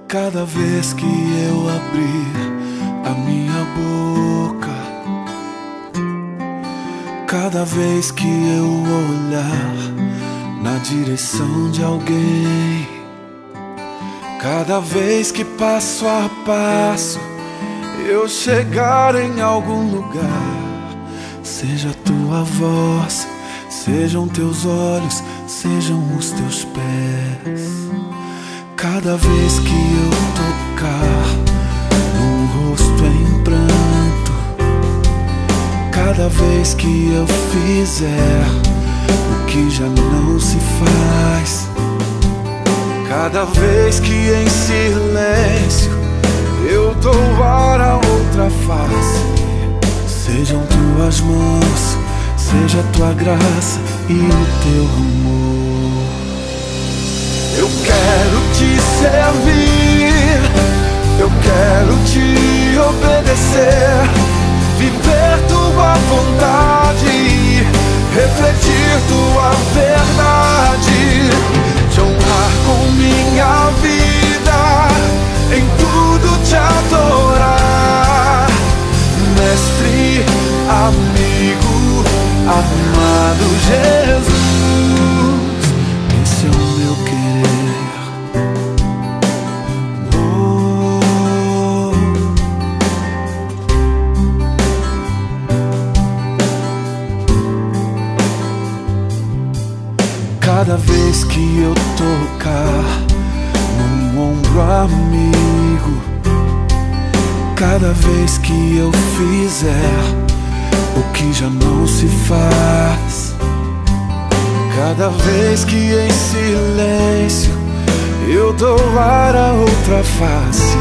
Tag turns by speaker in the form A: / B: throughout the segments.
A: Cada vez que eu abrir a minha boca, cada vez que eu olhar na direção de alguém, cada vez que passo a passo eu chegar em algum lugar, seja a tua voz, sejam teus olhos, sejam os teus pés. Cada vez que eu tocar num rosto em pranto, cada vez que eu fizer o que já não se faz, cada vez que em silêncio eu dou ar a outra face, sejam tuas mãos, seja a tua graça e o teu amor. Eu quero te servir, eu quero te obedecer, viver tua vontade, refletir tua verdade, te honrar com minha vida, em tudo te adorar. Mestre, amigo, amado Jesus, esse é o meu querer. Cada vez que eu tocar num ombro amigo, cada vez que eu fizer o que já não se faz, cada vez que em silêncio eu dou ar a outra face,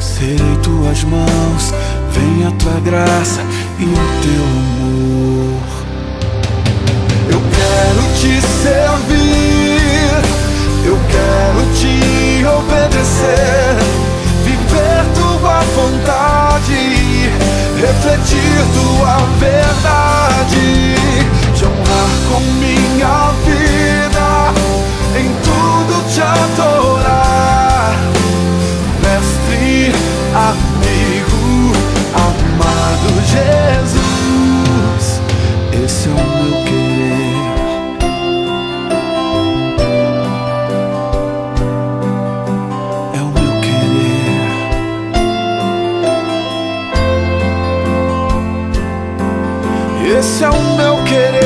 A: serei tuas mãos, vem a tua graça e o teu amor. Eu quero te servir, eu quero te obedecer, viver tua vontade, refletir tua verdade, te honrar com minha vida, em tudo te adorar. Mestre, amigo, amado Jesus, esse é o meu querer. Esse é o meu querer.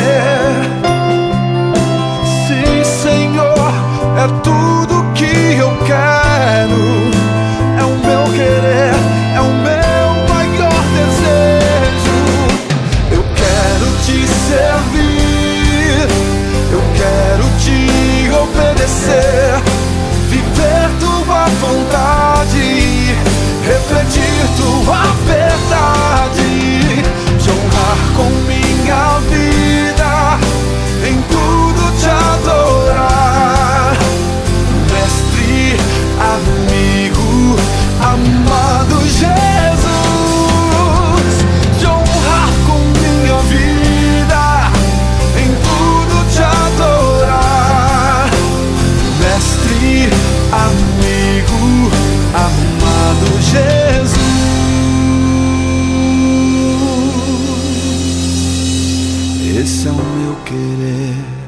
A: Sim, Senhor, é tudo que eu quero. É o meu querer, é o meu maior desejo. Eu quero te servir, eu quero te obedecer, viver tua vontade, refletir tua verdade, te honrar com minha vida, em tudo te adorar. Mestre, amigo, amado Jesus, te honrar com minha vida, em tudo te adorar. Mestre, amigo, amado Jesus, esse é o meu querer.